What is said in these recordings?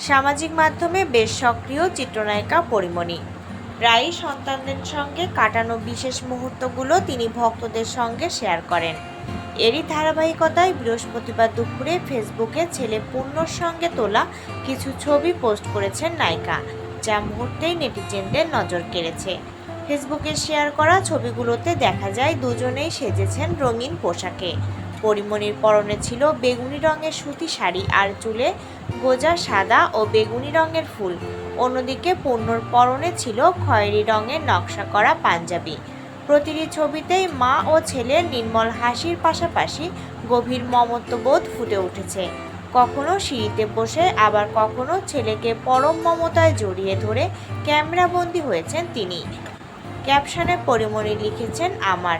সামাজিক মাধ্যমে বেশ সক্রিয় চিত্রনায়িকা পরীমণি। প্রায়ই সন্তানদের সঙ্গে কাটানো বিশেষ মুহূর্তগুলো তিনি ভক্তদের সঙ্গে শেয়ার করেন। এরই ধারাবাহিকতায় বৃহস্পতিবার দুপুরে ফেসবুকে ছেলে পূর্ণর সঙ্গে তোলা কিছু ছবি পোস্ট করেছেন নায়িকা, যা মুহূর্তেই নেটিজেনদের নজর কেড়েছে। ফেসবুকে শেয়ার করা ছবিগুলোতে দেখা যায় দুজনেই সেজেছেন রঙিন পোশাকে। পরীমণির পরনে ছিল বেগুনি রঙের সুতি শাড়ি আর চুলে গোজা সাদা ও বেগুনি রঙের ফুল। অন্যদিকে পূর্ণর পরনে ছিল খয়েরি রঙের নকশা করা পাঞ্জাবি। প্রতিটি ছবিতেই মা ও ছেলের নির্মল হাসির পাশাপাশি গভীর মমত্ববোধ ফুটে উঠেছে। কখনো সিঁড়িতে বসে, আবার কখনো ছেলেকে পরম মমতায় জড়িয়ে ধরে ক্যামেরাবন্দী হয়েছেন তিনি। ক্যাপশনে পরীমণি লিখেছেন, আমার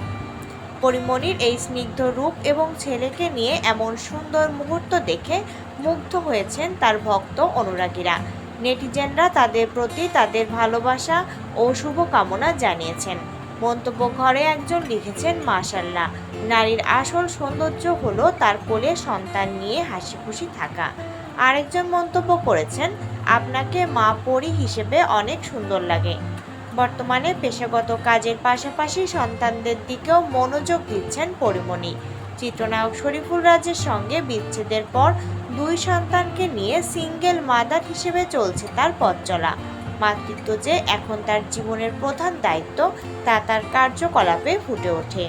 পরীমণির এই স্নিগ্ধ রূপ এবং ছেলেকে নিয়ে এমন সুন্দর মুহূর্ত দেখে মুগ্ধ হয়েছেন তার ভক্ত অনুরাগীরা। নেটিজেনরা তাদের প্রতি তাদের ভালোবাসা ও শুভকামনা জানিয়েছেন। মন্তব্য ঘরে একজন লিখেছেন, মাশাআল্লাহ, নারীর আসল সৌন্দর্য হলো তার কোলে সন্তান নিয়ে হাসি খুশি থাকা। আরেকজন মন্তব্য করেছেন, আপনাকে মা পরী হিসেবে অনেক সুন্দর লাগে। বর্তমানে পেশাগত কাজের পাশাপাশি সন্তানদের দিকেও মনোযোগ দিচ্ছেন পরীমণি। চিত্রনায়ক শরীফুল রাজের সঙ্গে বিচ্ছেদের পর 2 সন্তানকে নিয়ে সিঙ্গেল মাদার হিসেবে চলছে তার পথ চলা। মাতৃত্ব যে এখন তার জীবনের প্রধান দায়িত্ব, তা তার কার্যকলাপে ফুটে ওঠে।